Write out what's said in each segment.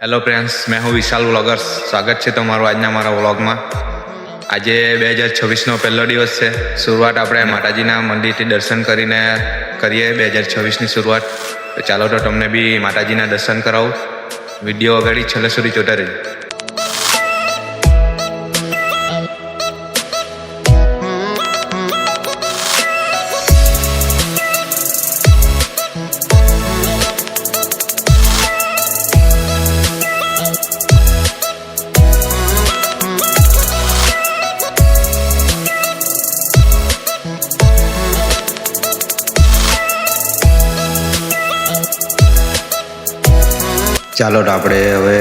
Hello friends, मैं हूँ विशाल vloggers. स्वागत છે તમારું આજના મારા વ્લોગમાં। આજે 2026નો પહેલો દિવસ છે। શરૂઆત આપણે માતાજીના મંદિરથી દર્શન કરીને કરીએ 2026ની શરૂઆત। તો ચાલો તો તમને બી માતાજીના દર્શન કરાવું। વિડીયો આગળ છેલ્લે સુધી જોતા રહેજો। ચાલો તો આપણે હવે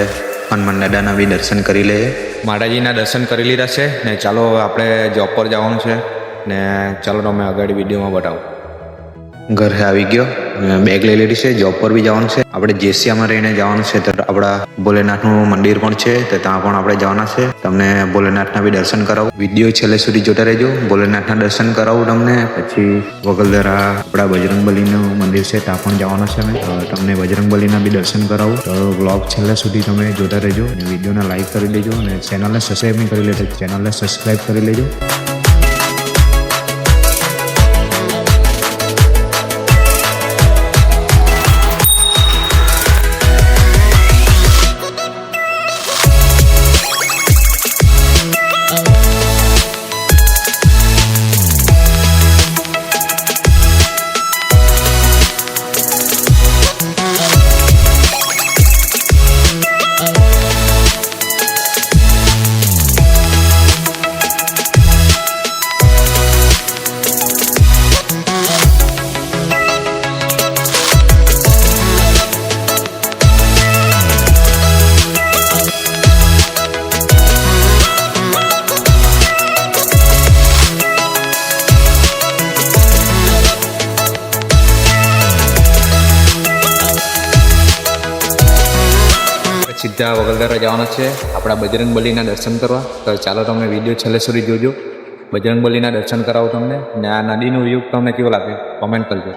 હનુમાન દાદાના બી દર્શન કરી લઈએ। માતાજીના દર્શન કરી લીધા છે ને ચાલો હવે આપણે જોબ પર જવાનું છે ને ચાલો તમે આગળ વિડીયોમાં બતાવો। ઘરે આવી ગયો, બેગ લઈ લીધી છે, જોબ પર બી જવાનું છે। આપણે જેસિયામાં રહીને જવાનું છે તો આપણા ભોલેનાથનું મંદિર પણ છે તો ત્યાં પણ આપણે જવાના છે। તમને ભોલેનાથના બી દર્શન કરાવું, વિડીયો છેલ્લે સુધી જોતા રહેજો। ભોલેનાથના દર્શન કરાવું તમને, પછી વગલધરા આપણા બજરંગબલીનું મંદિર છે ત્યાં પણ જવાના છે અમે, તમને બજરંગબલીના બી દર્શન કરાવું। તો બ્લોગ છેલ્લે સુધી તમે જોતા રહેજો અને વિડીયોને લાઈક કરી દેજો અને ચેનલને સબસ્ક્રાઈબ નહીં કરી લેજો, ચેનલને સબસ્ક્રાઈબ કરી લેજો। સીધા વગલધરા જવાના છે આપણા બજરંગબલીના દર્શન કરવા। તો ચાલો તમે વિડીયો છેલ્લે સુધી જોજો, બજરંગબલીના દર્શન કરાવો તમને ને આ નદીનું વ્યૂ તમને કેવો લાગે કોમેન્ટ કરજો।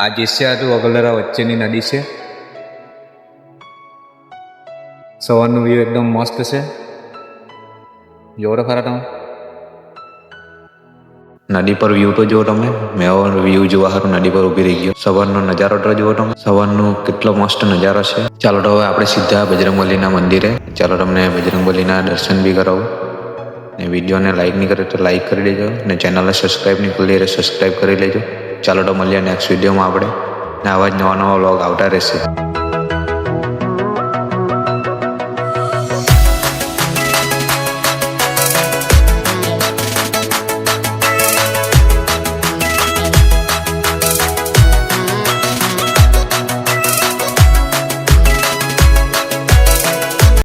આ જેસિયા હતું વગલધરા વચ્ચેની નદી છે, સવારનું વ્યૂ એકદમ મસ્ત છે, જોવો તો ખરા તમે નદી પર વ્યૂ તો જુઓ તમે। મેં વ્યૂ જોવા સારું નદી પર ઊભી રહી ગયો। સવારનો નજારો તો જુઓ તમે, સવારનો કેટલો મસ્ત નજારો છે। ચાલો તો હવે આપણે સીધા બજરંગબલીના મંદિરે, ચાલો તમને બજરંગબલીના દર્શન બી કરાવું ને વિડીયોને લાઈક નહીં કરે તો લાઈક કરી દેજો ને ચેનલને સબસ્ક્રાઈબ નહીં કરી લે સબસ્ક્રાઈબ કરી લેજો। ચાલો તો મળીએ નેક્સ્ટ વિડીયોમાં આપણે ને આવા જ નવા વ્લોગ આવતા રહેશે।